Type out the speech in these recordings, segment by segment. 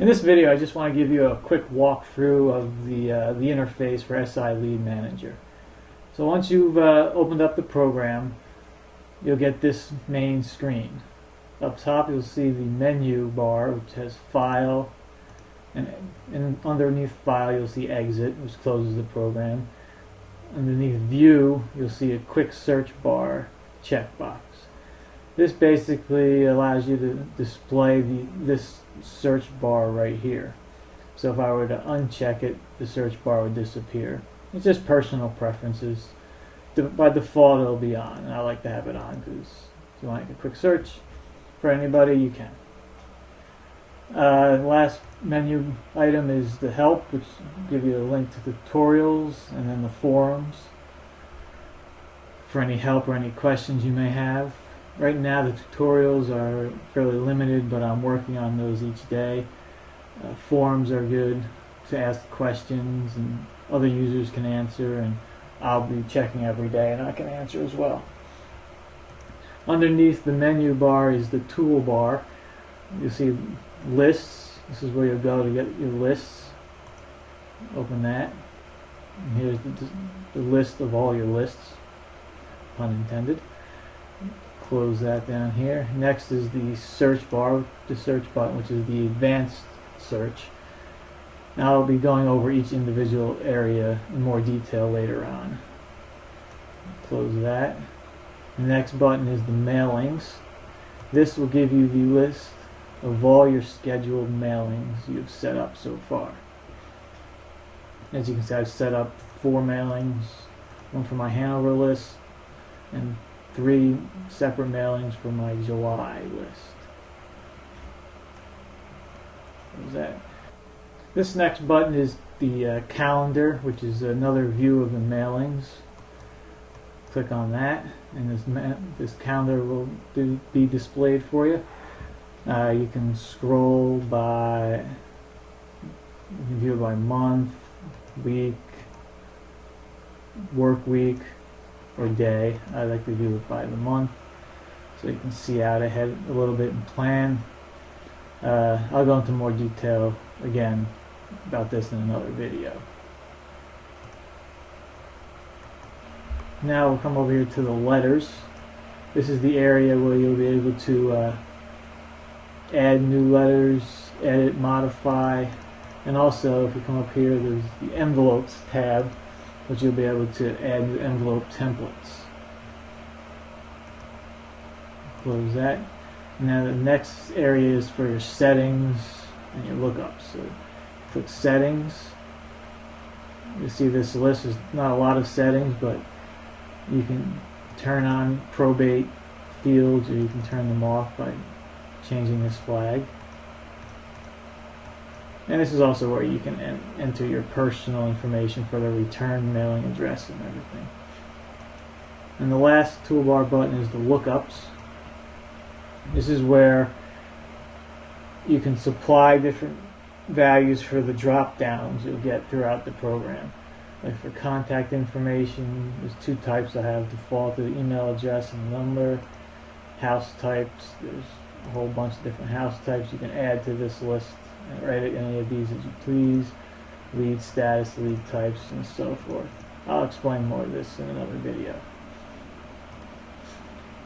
In this video, I just want to give you a quick walkthrough of the interface for SI Lid-Menedger. So once you've opened up the program, you'll get this main screen. Up top, you'll see the menu bar, which has File, and underneath File, you'll see Exit, which closes the program. Underneath View, you'll see a quick search bar checkbox. This basically allows you to display this search bar right here. So if I were to uncheck it, the search bar would disappear. It's just personal preferences. By default, it'll be on, and I like to have it on because if you want to make a quick search for anybody, you can. Last menu item is the help, which give you a link to tutorials, and then the forums for any help or any questions you may have. Right now the tutorials are fairly limited, but I'm working on those each day. Forums are good to ask questions and other users can answer, and I'll be checking every day and I can answer as well. Underneath the menu bar is the toolbar. You'll see lists. This is where you'll go to get your lists. Open that. And here's the list of all your lists, pun intended. Close that down here. Next is the search bar, the search button, which is the advanced search. Now I'll be going over each individual area in more detail later on. Close that. The next button is the mailings. This will give you the list of all your scheduled mailings you've set up so far. As you can see, I've set up 4 mailings, one for my Hanover list, and 3 separate mailings for my July list. What was that? This next button is the calendar, which is another view of the mailings. Click on that, and this calendar will be displayed for you. You can scroll by, you can view it by month, week, work week, or day. I like to view it by the month, so you can see out ahead a little bit and plan. I'll go into more detail again about this in another video. Now we'll come over here to the letters. This is the area where you'll be able to add new letters, edit, modify, and also if you come up here, there's the envelopes tab, which you'll be able to add new envelope templates. Close that. Now the next area is for your settings and your lookups. So click settings. You see this list is not a lot of settings, but you can turn on probate fields, or you can turn them off by changing this flag. And this is also where you can enter your personal information for the return mailing address and everything. And the last toolbar button is the lookups. This is where you can supply different values for the drop downs you'll get throughout the program. Like for contact information, there's 2 types I have: default to the email address and number. House types, there's a whole bunch of different house types you can add to this list and edit any of these as you please. Lead status, lead types, and so forth. I'll explain more of this in another video.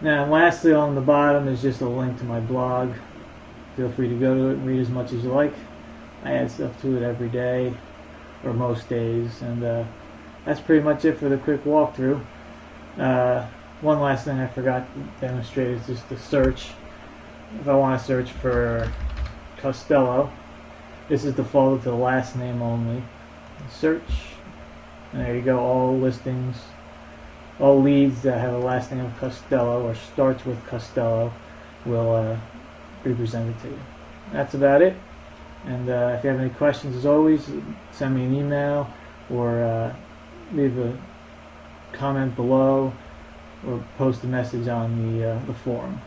Now lastly, on the bottom is just a link to my blog. Feel free to go to it and read as much as you like. I add stuff to it every day, or most days, and that's pretty much it for the quick walkthrough. One last thing I forgot to demonstrate is just the search. If I want to search for Costello, this is defaulted to the last name only. Search, and there you go, all listings, all leads that have a last name of Costello or starts with Costello will be presented to you. That's about it. And if you have any questions, as always, send me an email or leave a comment below or post a message on the forum.